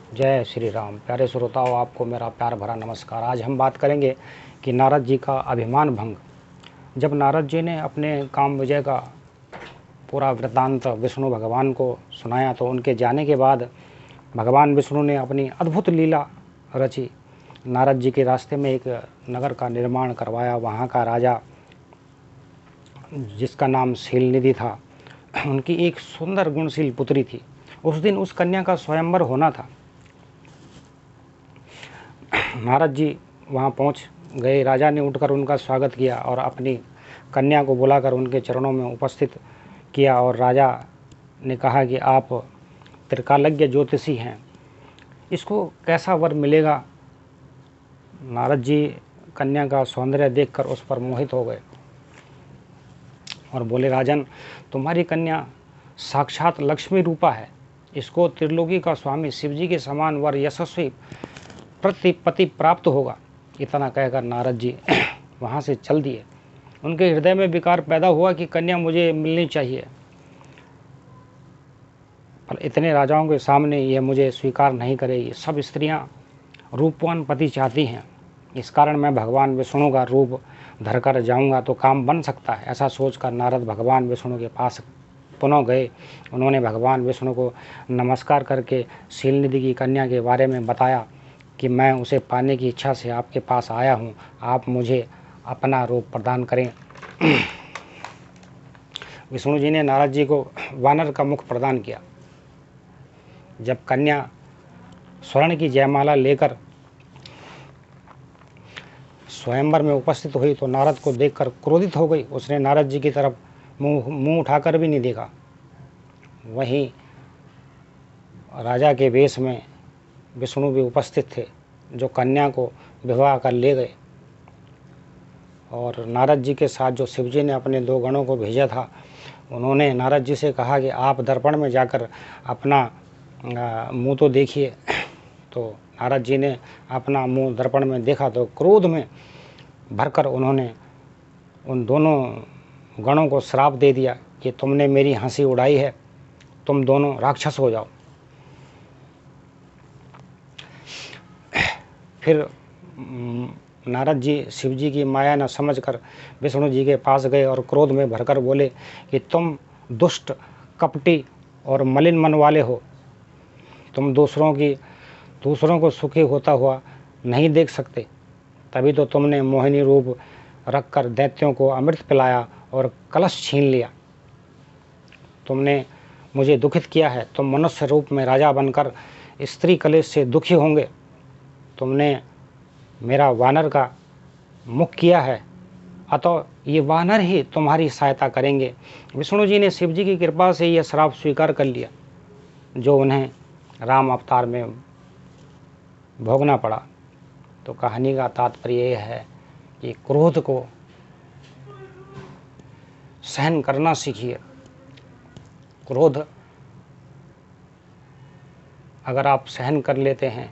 जय श्री राम। प्यारे श्रोताओं, आपको मेरा प्यार भरा नमस्कार। आज हम बात करेंगे कि नारद जी का अभिमान भंग। जब नारद जी ने अपने काम विजय का पूरा वृत्तांत विष्णु भगवान को सुनाया तो उनके जाने के बाद भगवान विष्णु ने अपनी अद्भुत लीला रची। नारद जी के रास्ते में एक नगर का निर्माण करवाया। वहाँ का राजा, जिसका नाम शीलनिधि था, उनकी एक सुंदर गुणशील पुत्री थी। उस दिन उस कन्या का स्वयंवर होना था। नारद जी वहाँ पहुँच गए। राजा ने उठकर उनका स्वागत किया और अपनी कन्या को बुलाकर उनके चरणों में उपस्थित किया। और राजा ने कहा कि आप त्रिकालज्ञ ज्योतिषी हैं, इसको कैसा वर मिलेगा। नारद जी कन्या का सौंदर्य देखकर उस पर मोहित हो गए और बोले, राजन, तुम्हारी कन्या साक्षात लक्ष्मी रूपा है। इसको त्रिलोकी का स्वामी शिव जी के समान वर यशस्वी प्रतिपति प्राप्त होगा। इतना कहकर नारद जी वहाँ से चल दिए। उनके हृदय में विकार पैदा हुआ कि कन्या मुझे मिलनी चाहिए, पर इतने राजाओं के सामने यह मुझे स्वीकार नहीं करेगी। सब स्त्रियां रूपवान पति चाहती हैं, इस कारण मैं भगवान विष्णु का रूप धरकर जाऊंगा तो काम बन सकता है। ऐसा सोचकर नारद भगवान विष्णु के पास पुनः गए। उन्होंने भगवान विष्णु को नमस्कार करके शीलनिधि की कन्या के बारे में बताया कि मैं उसे पाने की इच्छा से आपके पास आया हूँ, आप मुझे अपना रूप प्रदान करें। विष्णु जी ने नारद जी को वानर का मुख प्रदान किया। जब कन्या स्वर्ण की जयमाला लेकर स्वयंवर में उपस्थित हुई तो नारद को देखकर क्रोधित हो गई। उसने नारद जी की तरफ मुंह उठाकर भी नहीं देखा। वहीं राजा के वेश में विष्णु भी उपस्थित थे, जो कन्या को विवाह कर ले गए। और नारद जी के साथ जो शिव जी ने अपने 2 गणों को भेजा था, उन्होंने नारद जी से कहा कि आप दर्पण में जाकर अपना मुंह तो देखिए। तो नारद जी ने अपना मुंह दर्पण में देखा तो क्रोध में भरकर उन्होंने उन दोनों गणों को श्राप दे दिया कि तुमने मेरी हंसी उड़ाई है, तुम दोनों राक्षस हो जाओ। फिर नारद जी शिव जी की माया न समझकर विष्णु जी के पास गए और क्रोध में भरकर बोले कि तुम दुष्ट, कपटी और मलिन मन वाले हो। तुम दूसरों को सुखी होता हुआ नहीं देख सकते, तभी तो तुमने मोहिनी रूप रखकर दैत्यों को अमृत पिलाया और कलश छीन लिया। तुमने मुझे दुखित किया है। तुम मनुष्य रूप में राजा बनकर स्त्री कलेश से दुखी होंगे। तुमने मेरा वानर का मुख किया है, अतः ये वानर ही तुम्हारी सहायता करेंगे। विष्णु जी ने शिव जी की कृपा से यह श्राप स्वीकार कर लिया, जो उन्हें राम अवतार में भोगना पड़ा। तो कहानी का तात्पर्य यह है कि क्रोध को सहन करना सीखिए। क्रोध अगर आप सहन कर लेते हैं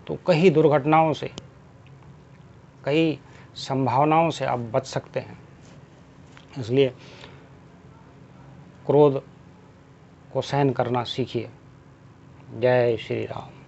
तो कई दुर्घटनाओं से, कई संभावनाओं से आप बच सकते हैं। इसलिए क्रोध को सहन करना सीखिए। जय श्री राम।